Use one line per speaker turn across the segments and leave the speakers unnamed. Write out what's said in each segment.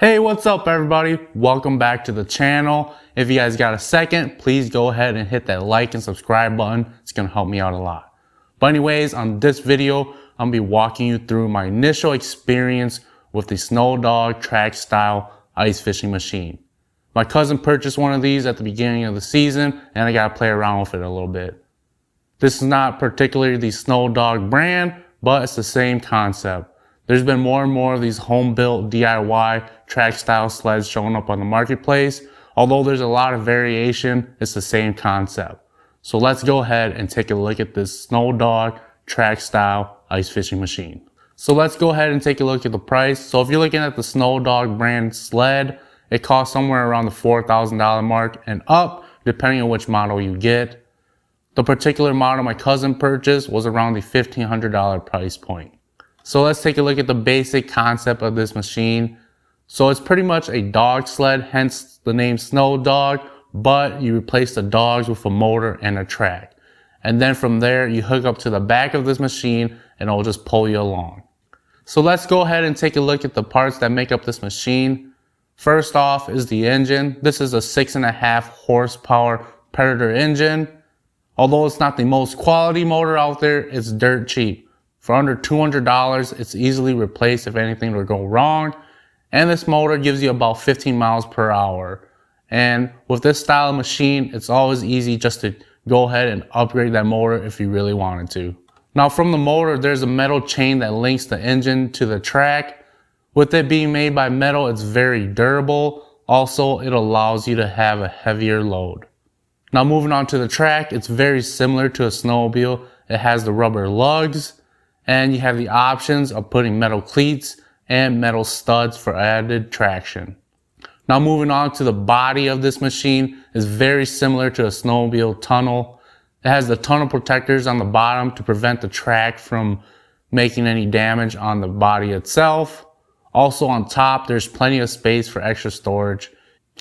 Hey, what's up everybody? Welcome back to the channel. If you guys got a second, please go ahead and hit that like and subscribe button. It's gonna help me out a lot. But anyways, on this video, I'm gonna be walking you through my initial experience with the Snowdog track style ice fishing machine. My cousin purchased one of these at the beginning of the season and I gotta play around with it a little bit. This is not particularly the Snowdog brand, but it's the same concept. There's been more and more of these home-built DIY track style sleds showing up on the marketplace. Although there's a lot of variation, it's the same concept. So let's go ahead and take a look at this Snowdog track style ice fishing machine. So let's go ahead and take a look at the price. So if you're looking at the Snowdog brand Sled, it costs somewhere around the $4,000 mark and up, depending on which model you get. The particular model my cousin purchased was around the $1,500 price point. So let's take a look at the basic concept of this machine. So it's pretty much a dog sled, hence the name Snowdog, but you replace the dogs with a motor and a track. And then from there, you hook up to the back of this machine and it'll just pull you along. So let's go ahead and take a look at the parts that make up this machine. First off is the engine. This is a 6.5 horsepower Predator engine. Although it's not the most quality motor out there, it's dirt cheap. For under $200, it's easily replaced if anything were to go wrong. And this motor gives you about 15 miles per hour. And with this style of machine, it's always easy just to go ahead and upgrade that motor if you really wanted to. Now from the motor, there's a metal chain that links the engine to the track. With it being made by metal, it's very durable. Also, it allows you to have a heavier load. Now moving on to the track, it's very similar to a snowmobile. It has the rubber lugs. And you have the options of putting metal cleats and metal studs for added traction. Now moving on to the body of this machine is very similar to a snowmobile tunnel. It has the tunnel protectors on the bottom to prevent the track from making any damage on the body itself. Also on top, there's plenty of space for extra storage.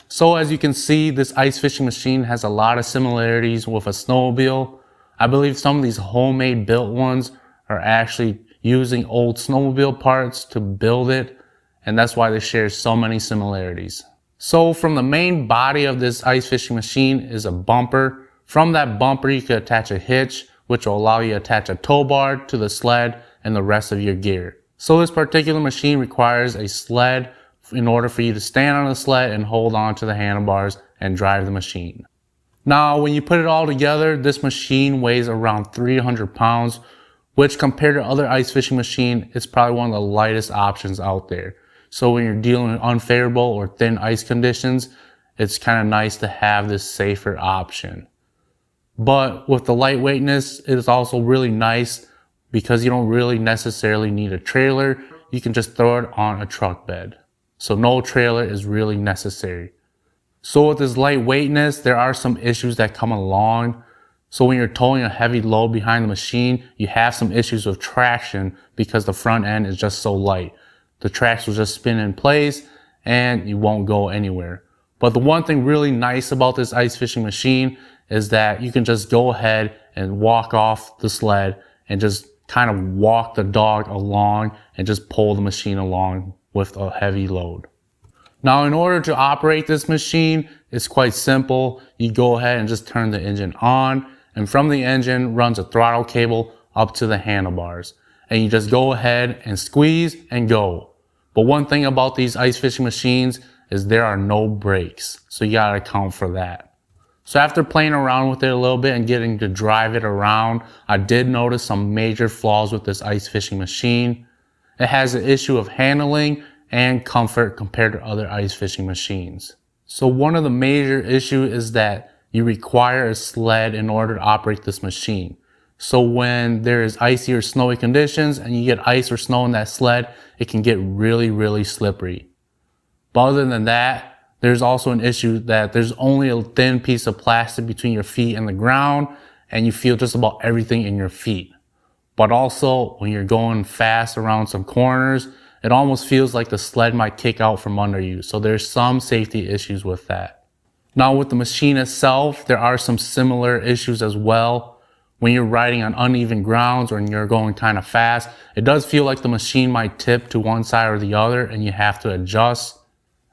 So as you can see, this ice fishing machine has a lot of similarities with a snowmobile. I believe some of these homemade built ones are actually using old snowmobile parts to build it, and that's why they share so many similarities. So from the main body of this ice fishing machine is a bumper. From that bumper you can attach a hitch, which will allow you to attach a tow bar to the sled and the rest of your gear. So this particular machine requires a sled in order for you to stand on the sled and hold on to the handlebars and drive the machine. Now when you put it all together, this machine weighs around 300 pounds, which compared to other ice fishing machine, it's probably one of the lightest options out there. So when you're dealing with unfavorable or thin ice conditions, it's kind of nice to have this safer option. But with the lightweightness, it is also really nice because you don't really necessarily need a trailer. You can just throw it on a truck bed. So no trailer is really necessary. So with this lightweightness, there are some issues that come along. So when you're towing a heavy load behind the machine, you have some issues with traction because the front end is just so light. The tracks will just spin in place and you won't go anywhere. But the one thing really nice about this ice fishing machine is that you can just go ahead and walk off the sled and just kind of walk the dog along and just pull the machine along with a heavy load. Now in order to operate this machine, it's quite simple. You go ahead and just turn the engine on. And from the engine runs a throttle cable up to the handlebars. And you just go ahead and squeeze and go. But one thing about these ice fishing machines is there are no brakes. So you gotta account for that. So after playing around with it a little bit and getting to drive it around, I did notice some major flaws with this ice fishing machine. It has an issue of handling and comfort compared to other ice fishing machines. So one of the major issues is that you require a sled in order to operate this machine. So when there is icy or snowy conditions and you get ice or snow in that sled, it can get really, really slippery. But other than that, there's also an issue that there's only a thin piece of plastic between your feet and the ground, and you feel just about everything in your feet. But also, when you're going fast around some corners, it almost feels like the sled might kick out from under you. So there's some safety issues with that. Now with the machine itself, there are some similar issues as well. When you're riding on uneven grounds or you're going kind of fast, it does feel like the machine might tip to one side or the other and you have to adjust.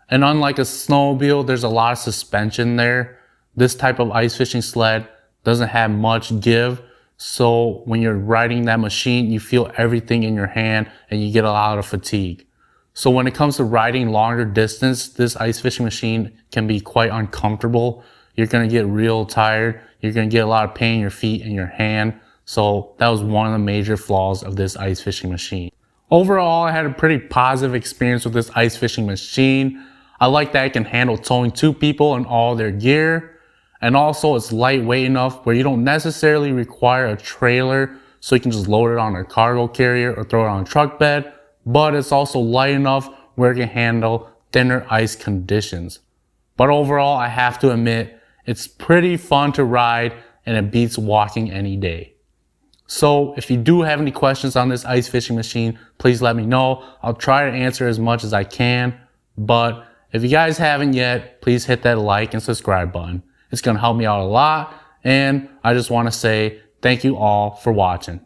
And unlike a snowmobile, there's a lot of suspension there. This type of ice fishing sled doesn't have much give. So when you're riding that machine, you feel everything in your hand and you get a lot of fatigue. So when it comes to riding longer distance, this ice fishing machine can be quite uncomfortable. You're going to get real tired. You're going to get a lot of pain in your feet and your hand. So that was one of the major flaws of this ice fishing machine. Overall, I had a pretty positive experience with this ice fishing machine. I like that it can handle towing 2 people and all their gear. And also it's lightweight enough where you don't necessarily require a trailer, so you can just load it on a cargo carrier or throw it on a truck bed. But it's also light enough where it can handle thinner ice conditions. But overall, I have to admit, it's pretty fun to ride and it beats walking any day. So if you do have any questions on this ice fishing machine, please let me know. I'll try to answer as much as I can. But if you guys haven't yet, please hit that like and subscribe button. It's going to help me out a lot. And I just want to say thank you all for watching.